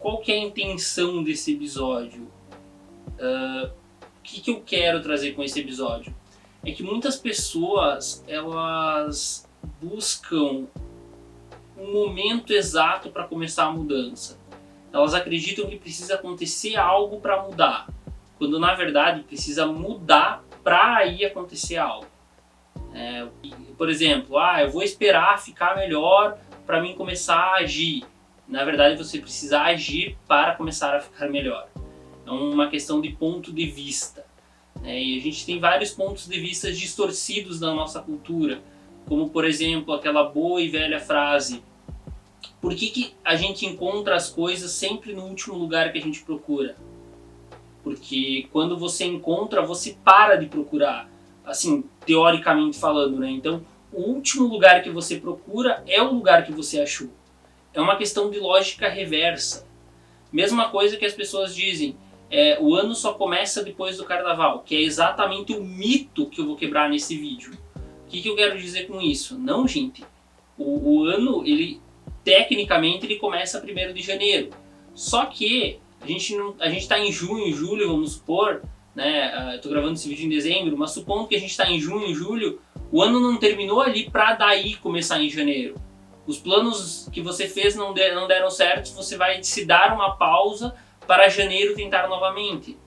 qual que é a intenção desse episódio? O que eu quero trazer com esse episódio? É que muitas pessoas, elas buscam um momento exato para começar a mudança. Elas acreditam que precisa acontecer algo para mudar, quando na verdade precisa mudar para aí acontecer algo. Por exemplo, eu vou esperar ficar melhor para mim começar a agir. Na verdade, você precisa agir para começar a ficar melhor. É uma questão de ponto de vista. E a gente tem vários pontos de vista distorcidos na nossa cultura, como por exemplo aquela boa e velha frase: por que a gente encontra as coisas sempre no último lugar que a gente procura? Porque quando você encontra, você para de procurar, assim, teoricamente falando, né? Então, o último lugar que você procura é o lugar que você achou. É uma questão de lógica reversa. Mesma coisa que as pessoas dizem, o ano só começa depois do carnaval, que é exatamente o mito que eu vou quebrar nesse vídeo. O que eu quero dizer com isso? Não, gente. O ano, tecnicamente, ele começa 1º de janeiro. Só que a gente está em junho, julho, vamos supor, né? Estou gravando esse vídeo em dezembro, mas supondo que a gente está em junho, julho, o ano não terminou ali para daí começar em janeiro. Os planos que você fez não deram certo, você vai se dar uma pausa para janeiro tentar novamente.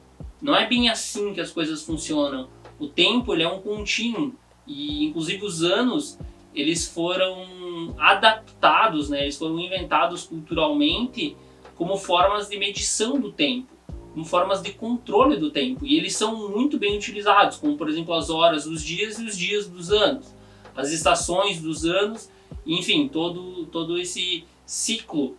Não é bem assim que as coisas funcionam. O tempo, ele é um contínuo, e inclusive os anos, eles foram adaptados, né? Eles foram inventados culturalmente como formas de medição do tempo, como formas de controle do tempo, e eles são muito bem utilizados, como por exemplo as horas dos dias e os dias dos anos, as estações dos anos, enfim, todo esse ciclo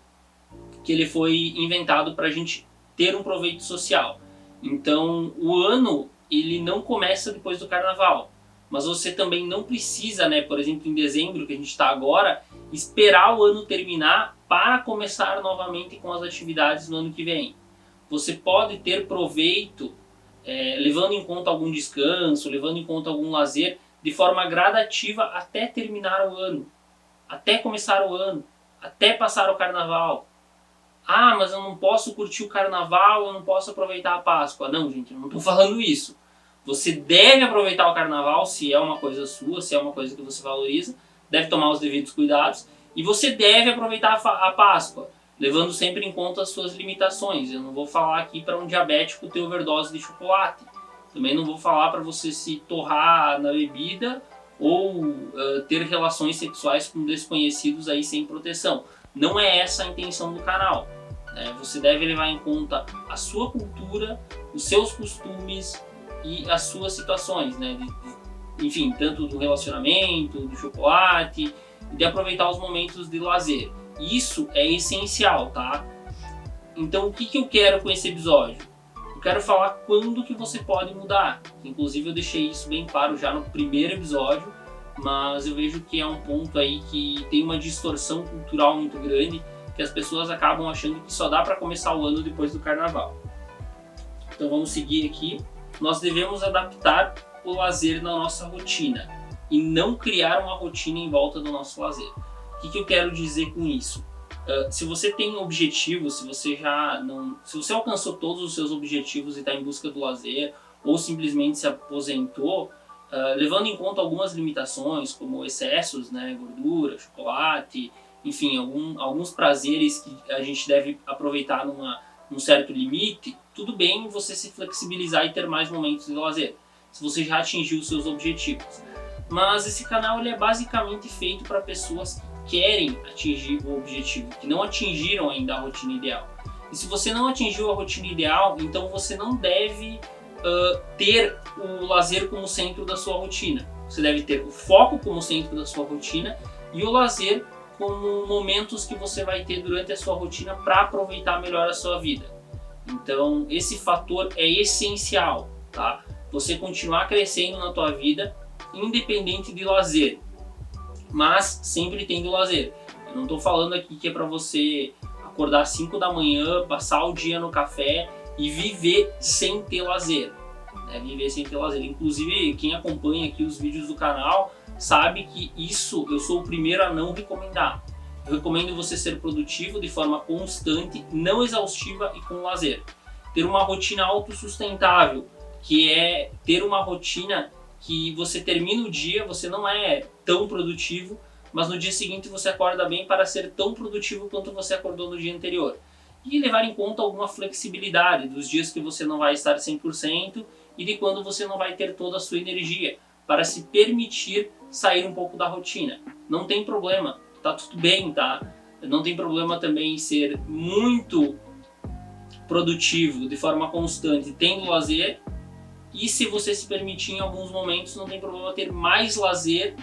que ele foi inventado para a gente ter um proveito social. Então o ano, ele não começa depois do carnaval, mas você também não precisa, né, por exemplo, em dezembro, que a gente está agora, esperar o ano terminar para começar novamente com as atividades no ano que vem. Você pode ter proveito, levando em conta algum descanso, levando em conta algum lazer, de forma gradativa até terminar o ano, até começar o ano, até passar o carnaval. Mas eu não posso curtir o carnaval, eu não posso aproveitar a Páscoa. Não, gente, eu não estou falando isso. Você deve aproveitar o carnaval, se é uma coisa sua, se é uma coisa que você valoriza, deve tomar os devidos cuidados, e você deve aproveitar a Páscoa, levando sempre em conta as suas limitações. Eu não vou falar aqui para um diabético ter overdose de chocolate. Também não vou falar para você se torrar na bebida ou ter relações sexuais com desconhecidos aí sem proteção. Não é essa a intenção do canal. Você deve levar em conta a sua cultura, os seus costumes e as suas situações, né? Enfim, tanto do relacionamento, do chocolate, e de aproveitar os momentos de lazer. Isso é essencial, tá? Então, o que eu quero com esse episódio? Eu quero falar quando que você pode mudar. Inclusive, eu deixei isso bem claro já no primeiro episódio, mas eu vejo que é um ponto aí que tem uma distorção cultural muito grande, que as pessoas acabam achando que só dá para começar o ano depois do carnaval. Então, vamos seguir aqui. Nós devemos adaptar o lazer na nossa rotina e não criar uma rotina em volta do nosso lazer. O que eu quero dizer com isso? Se você tem objetivos, se você alcançou todos os seus objetivos e está em busca do lazer, ou simplesmente se aposentou, levando em conta algumas limitações, como excessos, né, gordura, chocolate, enfim, alguns prazeres que a gente deve aproveitar num certo limite, tudo bem você se flexibilizar e ter mais momentos de lazer, se você já atingiu os seus objetivos. Mas esse canal ele é basicamente feito para pessoas que querem atingir o objetivo, que não atingiram ainda a rotina ideal. E se você não atingiu a rotina ideal, então você não deve ter o lazer como centro da sua rotina. Você deve ter o foco como centro da sua rotina e o lazer como momentos que você vai ter durante a sua rotina para aproveitar melhor a sua vida. Então esse fator é essencial, tá? Você continuar crescendo na tua vida independente de lazer, mas sempre tendo lazer. Eu não estou falando aqui que é para você acordar às 5 da manhã, passar o dia no café e viver sem ter lazer, né? Viver sem ter lazer. Inclusive, quem acompanha aqui os vídeos do canal sabe que isso eu sou o primeiro a não recomendar. Eu recomendo você ser produtivo de forma constante, não exaustiva e com lazer. Ter uma rotina autossustentável, que é ter uma rotina que você termina o dia, você não é tão produtivo, mas no dia seguinte você acorda bem para ser tão produtivo quanto você acordou no dia anterior. E levar em conta alguma flexibilidade dos dias que você não vai estar 100% e de quando você não vai ter toda a sua energia, para se permitir sair um pouco da rotina. Não tem problema, tá tudo bem, tá? Não tem problema também ser muito produtivo de forma constante, tendo lazer, e se você se permitir em alguns momentos, não tem problema ter mais lazer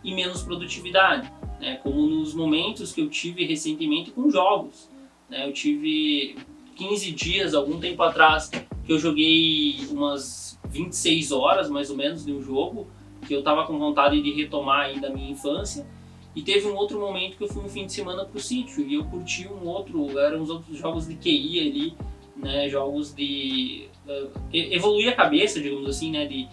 e menos produtividade, né? Como nos momentos que eu tive recentemente com jogos, né? Eu tive 15 dias, algum tempo atrás, que eu joguei umas 26 horas mais ou menos de um jogo, que eu estava com vontade de retomar ainda a minha infância, e teve um outro momento que eu fui um fim de semana pro sítio e eu curti eram uns outros jogos de QI ali, né? Jogos de evoluir a cabeça, digamos assim, né? De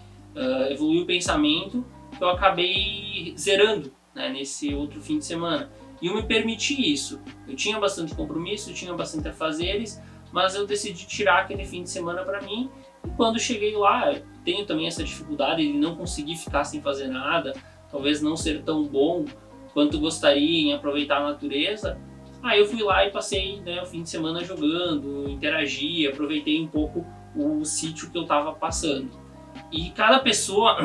evoluir o pensamento, que eu acabei zerando, né? Nesse outro fim de semana. E eu me permiti isso. Eu tinha bastante compromisso, tinha bastante afazeres, mas eu decidi tirar aquele fim de semana para mim. E quando cheguei lá, eu tenho também essa dificuldade de não conseguir ficar sem fazer nada, talvez não ser tão bom quanto gostaria em aproveitar a natureza. Aí eu fui lá e passei, né, o fim de semana jogando, interagi, aproveitei um pouco o sítio que eu estava passando. E cada pessoa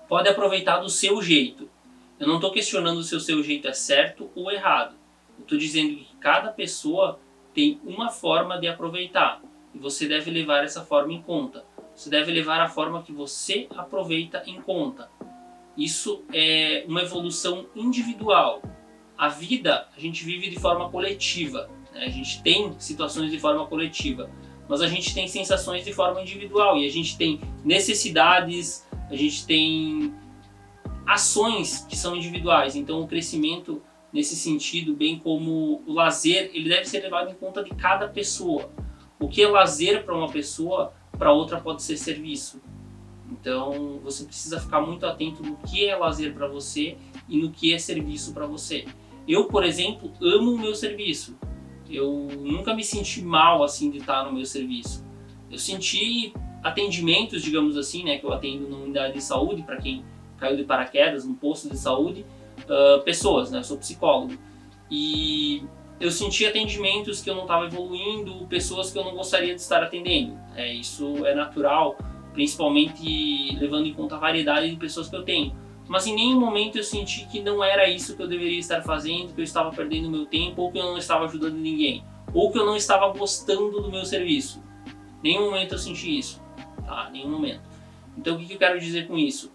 pode aproveitar do seu jeito. Eu não estou questionando se o seu jeito é certo ou errado. Eu estou dizendo que cada pessoa tem uma forma de aproveitar. E você deve levar essa forma em conta. Você deve levar a forma que você aproveita em conta. Isso é uma evolução individual. A vida a gente vive de forma coletiva, né? A gente tem situações de forma coletiva, mas a gente tem sensações de forma individual e a gente tem necessidades, a gente tem ações que são individuais. Então o crescimento nesse sentido, bem como o lazer, ele deve ser levado em conta de cada pessoa. O que é lazer para uma pessoa, para outra pode ser serviço. Então você precisa ficar muito atento no que é lazer para você e no que é serviço para você. Eu, por exemplo, amo o meu serviço. Eu nunca me senti mal assim de estar no meu serviço. Eu senti atendimentos, digamos assim, né, que eu atendo na unidade de saúde, para quem caiu de paraquedas, no posto de saúde, pessoas, né, eu sou psicólogo. E eu senti atendimentos que eu não estava evoluindo, pessoas que eu não gostaria de estar atendendo. Isso é natural, principalmente levando em conta a variedade de pessoas que eu tenho. Mas em nenhum momento eu senti que não era isso que eu deveria estar fazendo, que eu estava perdendo meu tempo, ou que eu não estava ajudando ninguém, ou que eu não estava gostando do meu serviço. Nenhum momento eu senti isso, tá? Nenhum momento. Então o que eu quero dizer com isso?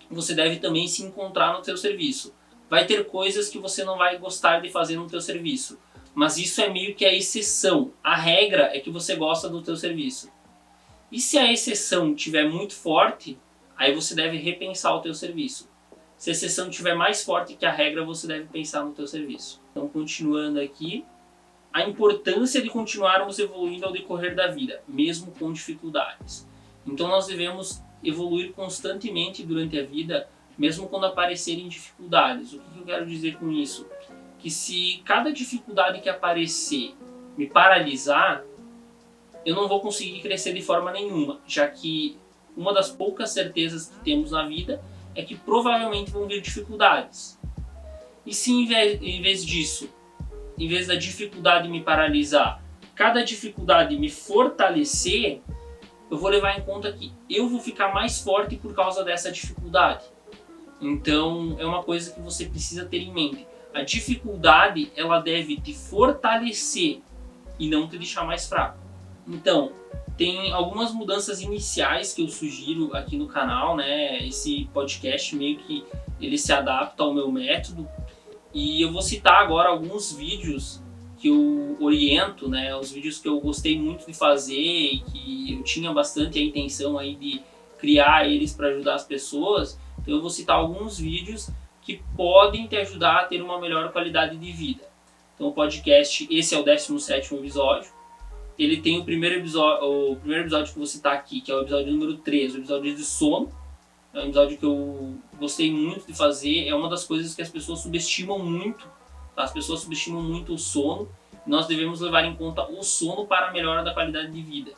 Você deve também se encontrar no seu serviço. Vai ter coisas que você não vai gostar de fazer no seu serviço, mas isso é meio que a exceção. A regra é que você gosta do seu serviço. E se a exceção estiver muito forte, aí você deve repensar o teu serviço. Se a exceção estiver mais forte que a regra, você deve pensar no teu serviço. Então, continuando aqui, a importância de continuarmos evoluindo ao decorrer da vida, mesmo com dificuldades. Então, nós devemos evoluir constantemente durante a vida, mesmo quando aparecerem dificuldades. O que eu quero dizer com isso? Que se cada dificuldade que aparecer me paralisar, eu não vou conseguir crescer de forma nenhuma, já que uma das poucas certezas que temos na vida é que provavelmente vão vir dificuldades. E se em vez disso, em vez da dificuldade me paralisar, cada dificuldade me fortalecer, eu vou levar em conta que eu vou ficar mais forte por causa dessa dificuldade. Então é uma coisa que você precisa ter em mente. A dificuldade, ela deve te fortalecer e não te deixar mais fraco. Então, tem algumas mudanças iniciais que eu sugiro aqui no canal, né? Esse podcast meio que ele se adapta ao meu método. E eu vou citar agora alguns vídeos que eu oriento, né? Os vídeos que eu gostei muito de fazer e que eu tinha bastante a intenção aí de criar eles para ajudar as pessoas. Então eu vou citar alguns vídeos que podem te ajudar a ter uma melhor qualidade de vida. Então o podcast, esse é o 17º episódio. Ele tem o primeiro episódio que eu vou citar aqui, que é o episódio número 3, o episódio de sono. É um episódio que eu gostei muito de fazer, é uma das coisas que as pessoas subestimam muito As pessoas subestimam muito o sono. Nós devemos levar em conta o sono para a melhora da qualidade de vida.